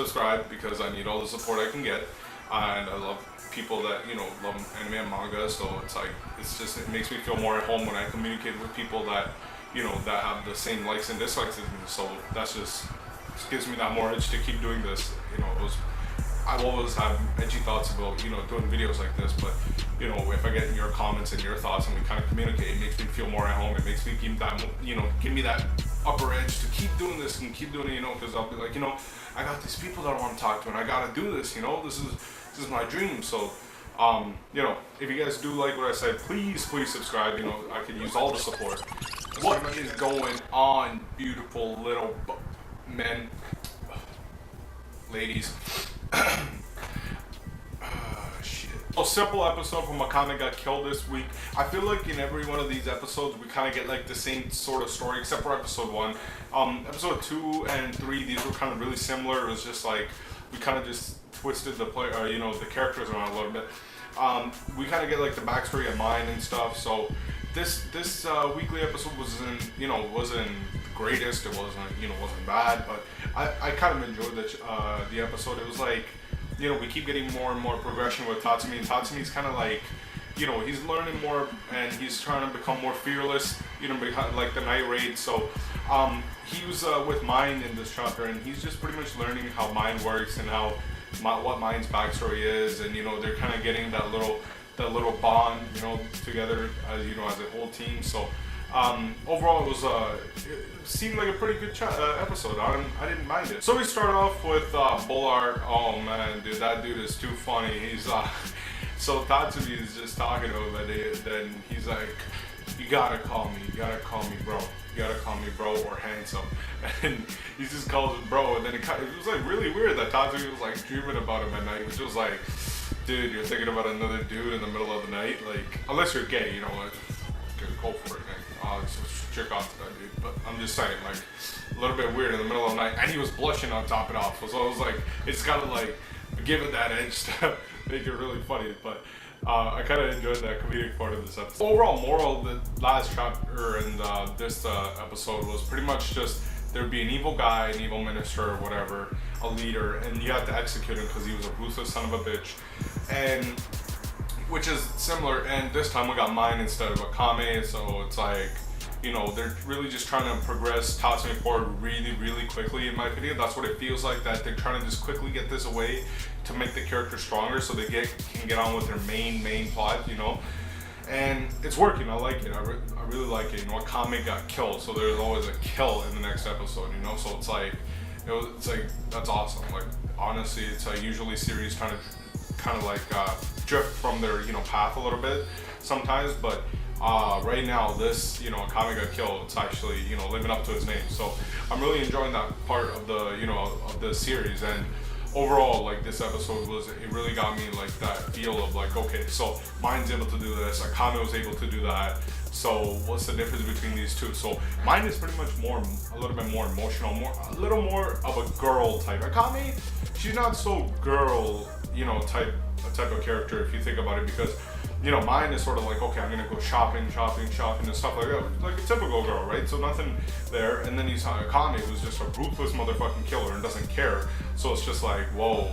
subscribe because I need all the support I can get, and I love people that love anime and manga. So it's like it makes me feel more at home when I communicate with people that that have the same likes and dislikes as me. So that's just gives me that more edge to keep doing this. I've always had edgy thoughts about doing videos like this, but if I get your comments and your thoughts and we kind of communicate, it makes me feel more at home. It makes me keep that give me that upper edge to keep doing this and keep doing it, because I'll be like, I got these people that I want to talk to and I gotta do this, this is my dream. So if you guys do like what I said, please subscribe. I could use all the support. What is going on, beautiful little men, ladies? Shit. A simple episode from Akame got killed this week. I feel like in every one of these episodes we kind of get like the same sort of story, except for episode 1. Episode 2 and 3, these were kind of really similar. It was just like we kind of just twisted the the characters around a little bit. We kind of get like the backstory of mine and stuff. So this weekly episode wasn't the greatest. It wasn't bad, but I kind of enjoyed the episode. It was like we keep getting more and more progression with Tatsumi, and Tatsumi's kind of like he's learning more and he's trying to become more fearless, behind like the night raid. So he was with Mine in this chapter, and he's just pretty much learning how Mine works and what Mine's backstory is, and they're kind of getting that little bond together as as a whole team. So overall it seemed like a pretty good episode. I didn't mind it. So we start off with Bullard. Oh man, dude, that dude is too funny. He's so Tatsumi is just talking to him, and then he's like, you gotta call me bro. You gotta call me bro or handsome. And he just calls him bro, and then it was like really weird that Tatsumi was like dreaming about him at night, which was like, dude, you're thinking about another dude in the middle of the night? Like, unless you're gay, go for it, man. Just jerk off to that dude. But I'm just saying, like, a little bit weird in the middle of the night, and he was blushing on top it off. So I was like, it's gotta like give it that edge to make it really funny. But I kind of enjoyed that comedic part of this episode. Overall moral of the last chapter and this episode was pretty much just there'd be an evil guy, an evil minister or whatever, a leader, and you have to execute him because he was a ruthless son of a bitch. And which is similar, and this time we got Mine instead of Akame, so it's like, they're really just trying to progress Tatsumi forward really quickly, in my opinion. That's what it feels like, that they're trying to just quickly get this away to make the character stronger so they can get on with their main plot, and it's working. I like it. I really like it. Akame got killed, so there's always a kill in the next episode, so it's like, it's like, that's awesome. Like, honestly, it's like usually series kind of like drift from their path a little bit sometimes, but right now this Akame got killed, it's actually living up to his name. So I'm really enjoying that part of the of the series. And overall, like, this episode it really got me like that feel of like, okay, so Mine's able to do this, Akame was able to do that, so what's the difference between these two? So Mine is pretty much a little bit more emotional, a little more of a girl type. Akame, she's not so girl type of character if you think about it, because Mine is sort of like, okay, I'm gonna go shopping and stuff like that, like a typical girl, right? So nothing there. And then you saw Akame, who's just a ruthless motherfucking killer and doesn't care. So it's just like, whoa,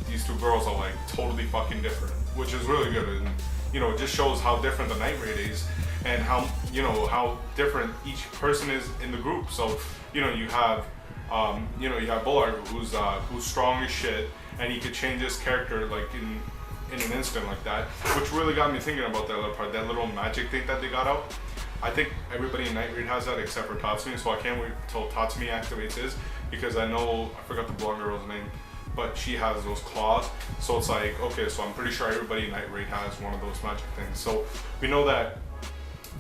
these two girls are like totally fucking different, which is really good. And it just shows how different the night raid is, and how how different each person is in the group. So you have Bullard, who's strong as shit, and he could change his character like in an instant like that, which really got me thinking about that other part, that little magic thing that they got out. I think everybody in Night Raid has that except for Tatsumi, so I can't wait till Tatsumi activates his, because I forgot the blonde girl's name, but she has those claws. So it's like, okay, so I'm pretty sure everybody in Night Raid has one of those magic things. So we know that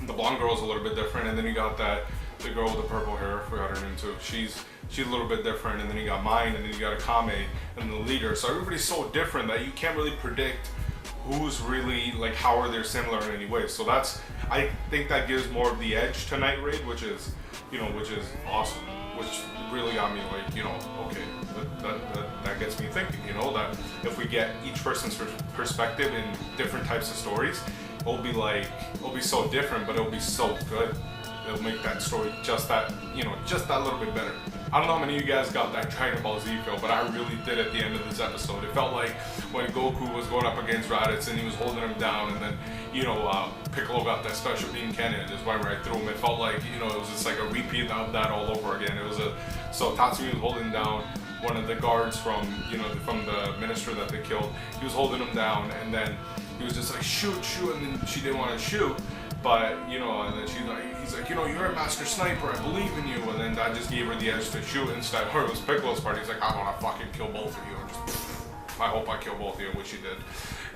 the blonde girl is a little bit different, and then you got the girl with the purple hair, I forgot her name too. She's a little bit different, and then you got Mine, and then you got Akame, and the leader. So everybody's so different that you can't really predict who's really like how are they similar in any way. So I think that gives more of the edge to Night Raid, which is awesome. Which really got me like, okay, that gets me thinking, that if we get each person's perspective in different types of stories, it'll be so different, but it'll be so good. It'll make that story just that little bit better. I don't know how many of you guys got that Dragon Ball Z feel, but I really did at the end of this episode. It felt like when Goku was going up against Raditz and he was holding him down, and then, you know, Piccolo got that special beam cannon and just went right through him. It felt like, you know, it was just like a repeat of that all over again. So Tatsumi was holding down one of the guards from, you know, from the minister that they killed. He was holding him down, and then he was just like, shoot, and then she didn't want to shoot. But, you know, and then he's like, you know, you're a master sniper, I believe in you. And then that just gave her the edge to shoot instead. Or it was Piccolo's part. He's like, I want to fucking kill both of you. I hope I kill both of you, which he did.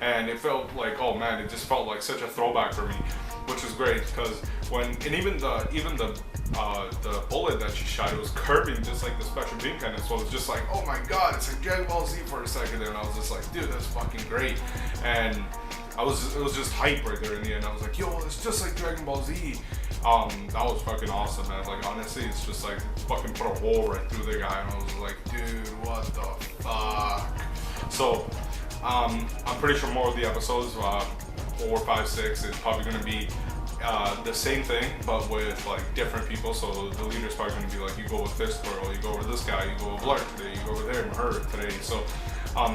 And it felt like, oh man, it just felt like such a throwback for me, which was great, because even the bullet that she shot, it was curving just like the special beam cannon. So it was just like, oh my god, it's like Dragon Ball Z for a second there. And I was just like, dude, that's fucking great. And it was just hype right there in the end. I was like, yo, it's just like Dragon Ball Z. That was fucking awesome, man. Like, honestly, it's just like fucking put a hole right through the guy, and I was like, dude, what the fuck? So, I'm pretty sure more of the episodes, 4, 5, 6, is probably gonna be the same thing, but with like different people. So the leader's probably gonna be like, you go with this girl, you go with this guy, you go with Blur today, you go over there and her today. So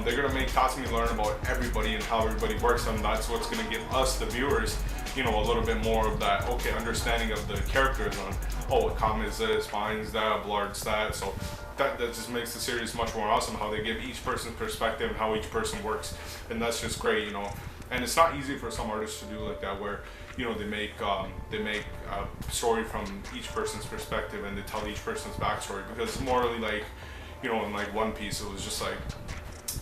they're gonna make Tatsumi learn about everybody and how everybody works, and that's what's gonna give us, the viewers, you know, a little bit more of that, okay, understanding of the characters on, oh, Akame is this, Fine's that, Blard's that. So that just makes the series much more awesome, how they give each person's perspective and how each person works, and that's just great, you know. And it's not easy for some artists to do like that, where, you know, they make a story from each person's perspective, and they tell each person's backstory, because it's more really like, you know, in like One Piece, it was just like,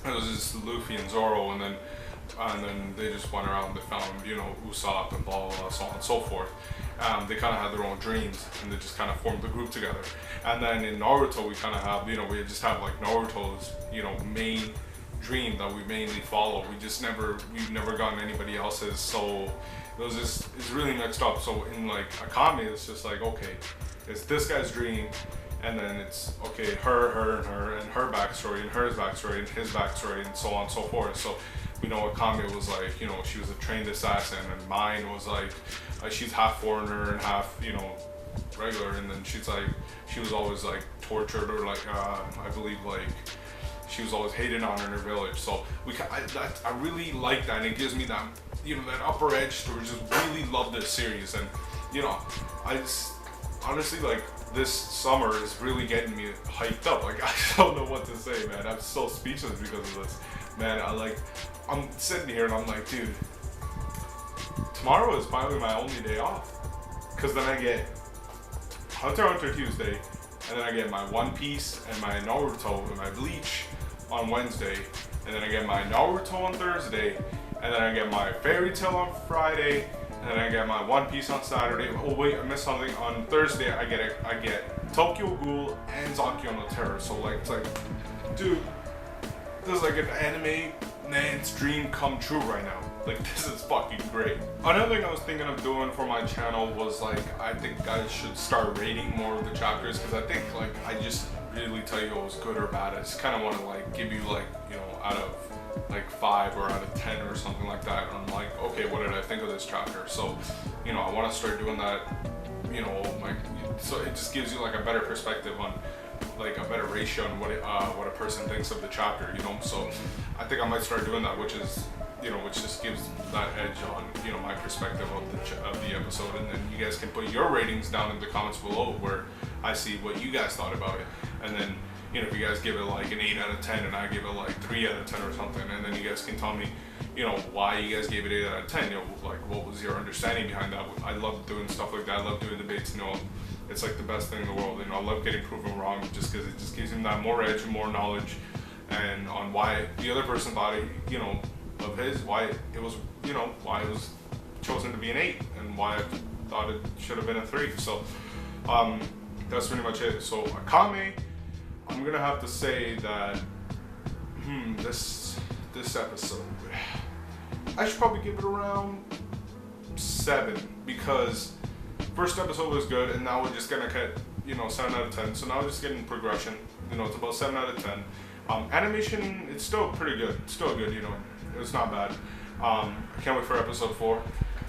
it was just Luffy and Zoro, and then they just went around, they found, you know, Usopp and blah, blah, blah, so on and so forth. They kind of had their own dreams, and they just kind of formed the group together. And then in Naruto, we kind of have, you know, we just have like Naruto's, you know, main dream that we mainly follow. We've never gotten anybody else's, so it's really mixed up. So in like Akame, it's just like, okay, it's this guy's dream, and then it's, okay, her, and her backstory, and hers backstory, and his backstory, and so on and so forth. So we know Akame was like, you know, she was a trained assassin, and mine was like she's half foreigner and half, you know, regular, and then she was always like tortured, or like I believe like she was always hated on in her village. So I really like that, and it gives me that, you know, that upper edge to just really love this series. And, you know, I just honestly, like, this summer is really getting me hyped up. Like, I don't know what to say, man. I'm so speechless because of this, man. I'm sitting here and I'm like, dude, tomorrow is finally my only day off, because then I get Hunter x Hunter Tuesday, and then I get my One Piece and my Naruto and my Bleach on Wednesday, and then I get my Naruto on Thursday, and then I get my Fairy Tail on Friday, and then I get my One Piece on Saturday. Oh wait, I missed something. On Thursday, I get Tokyo Ghoul and Zankyou no Terror. So like, it's like, dude, this is like an anime man's dream come true right now. Like, this is fucking great. Another thing I was thinking of doing for my channel was like, I think I should start rating more of the chapters, because I think like I just really tell you what was good or bad. I just kind of want to like give you like, you know, out of like 5 or out of 10 or something like that. And I'm like, okay, what did I think of this chapter? So, you know, I want to start doing that, you know, like, so it just gives you like a better perspective on, like, a better ratio on what a person thinks of the chapter, you know. So I think I might start doing that, which is, you know, which just gives that edge on, you know, my perspective of the episode. And then you guys can put your ratings down in the comments below, where I see what you guys thought about it. And then, you know, if you guys give it like an 8 out of 10 and I give it like 3 out of 10 or something, and then you guys can tell me, you know, why you guys gave it 8 out of 10, you know, like, what was your understanding behind that? I love doing stuff like that. I love doing debates, you know. It's like the best thing in the world, you know. I love getting proven wrong, just because it just gives him that more edge and more knowledge, and on why the other person thought it, you know, of his, why it was, you know, why it was chosen to be an 8, and why I thought it should have been a 3. So that's pretty much it. So Akame, I'm gonna have to say that this episode, I should probably give it around 7, because first episode was good, and now we're just gonna get, you know, 7 out of 10. So now we're just getting progression. You know, it's about 7 out of 10. Animation, it's still pretty good. It's still good, you know. It's not bad. I can't wait for episode 4.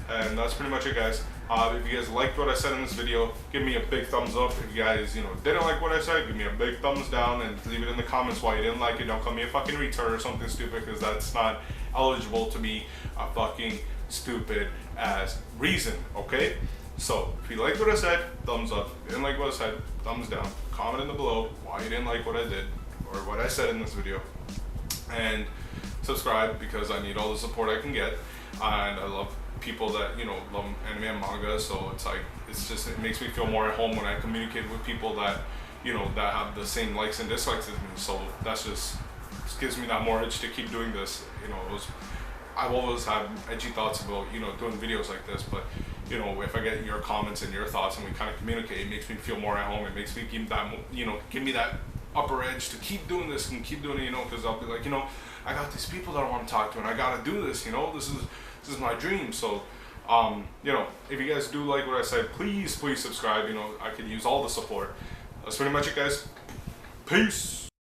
And that's pretty much it, guys. If you guys liked what I said in this video, give me a big thumbs up. If you guys, didn't like what I said, give me a big thumbs down and leave it in the comments why you didn't like it. Don't call me a fucking retard or something stupid, because that's not eligible to be a fucking stupid ass reason, okay? So, if you liked what I said, thumbs up. If you didn't like what I said, thumbs down. Comment in the below why you didn't like what I did or what I said in this video. And subscribe, because I need all the support I can get. And I love people that, love anime and manga, so it makes me feel more at home when I communicate with people that, that have the same likes and dislikes as me. So that's just gives me that more edge to keep doing this. I've always had edgy thoughts about, doing videos like this, but if I get your comments and your thoughts and we kind of communicate, it makes me feel more at home. It makes me give me that upper edge to keep doing this and keep doing it, because I'll be like, I got these people that I want to talk to and I gotta do this, this is my dream. So, if you guys do like what I said, please subscribe. I could use all the support. That's pretty much it, guys. Peace.